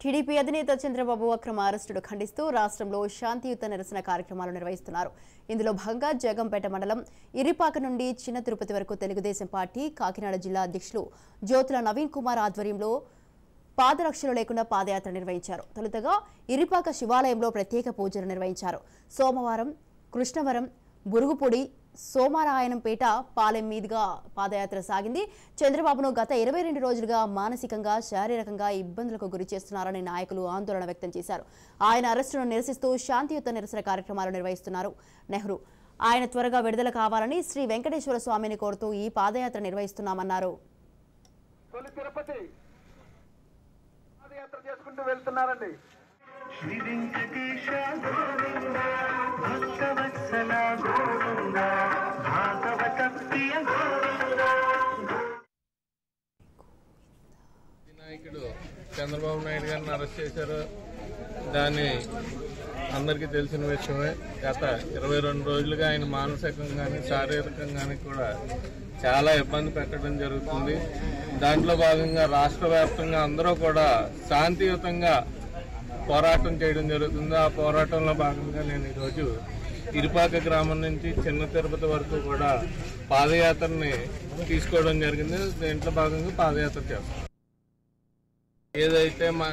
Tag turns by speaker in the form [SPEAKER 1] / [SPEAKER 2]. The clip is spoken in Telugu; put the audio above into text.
[SPEAKER 1] టీడీపీ అధినేత చంద్రబాబు అక్రమ అరెస్టును ఖండిస్తూ రాష్ట్రంలో శాంతియుత నిరసన కార్యక్రమాలు నిర్వహిస్తున్నారు. ఇందులో భాగంగా జగంపేట మండలం ఇరిపాక నుండి చిన్న తిరుపతి వరకు తెలుగుదేశం పార్టీ కాకినాడ జిల్లా అధ్యక్షులు జ్యోతుల నవీన్ కుమార్ ఆధ్వర్యంలో పాదరక్షలు లేకుండా పాదయాత్ర నిర్వహించారు. తొలుతగా ఇరిపాక శివాలయంలో ప్రత్యేక పూజలు నిర్వహించారు. సోమవారం కృష్ణవరం, బురుగుపొడి, సోమరాయనంపేట, పాలెం మీదుగా పాదయాత్ర సాగింది. చంద్రబాబును గత 22 రోజులుగా మానసికంగా, శారీరకంగా ఇబ్బందులకు గురి చేస్తున్నారని నాయకులు ఆందోళన వ్యక్తం చేశారు. ఆయన అరెస్టును నిరసిస్తూ శాంతియుత నిరసన కార్యక్రమాలు నిర్వహిస్తున్నారు. నెహ్రూ ఆయన త్వరగా విడుదల కావాలని శ్రీ వెంకటేశ్వర స్వామిని కోరుతూ ఈ పాదయాత్ర నిర్వహిస్తున్నామన్నారు.
[SPEAKER 2] శ్రీ వెంకటేశ గోవింద భక్తవత్సల గోవింద భాగవత ప్రియ గోవింద.
[SPEAKER 3] నాయకుడు చంద్రబాబు నాయుడు గారిని అరెస్ట్ చేశారు. దాన్ని అందరికీ తెలిసిన విషయమే. గత 22 రోజులుగా ఆయన మానసికంగాని శారీరకంగాని కూడా చాలా ఇబ్బంది పెట్టడం జరుగుతుంది. దాంట్లో భాగంగా రాష్ట్ర వ్యాప్తంగా అందరూ కూడా శాంతియుతంగా పోరాటం చేయడం జరుగుతుంది. ఆ పోరాటంలో భాగంగా నేను ఈరోజు ఇరిపాక గ్రామం నుంచి చిన్న తిరుపతి వరకు కూడా పాదయాత్రని తీసుకోవడం జరిగింది. దీంట్లో భాగంగా పాదయాత్ర చేస్తాం. ఏదైతే మా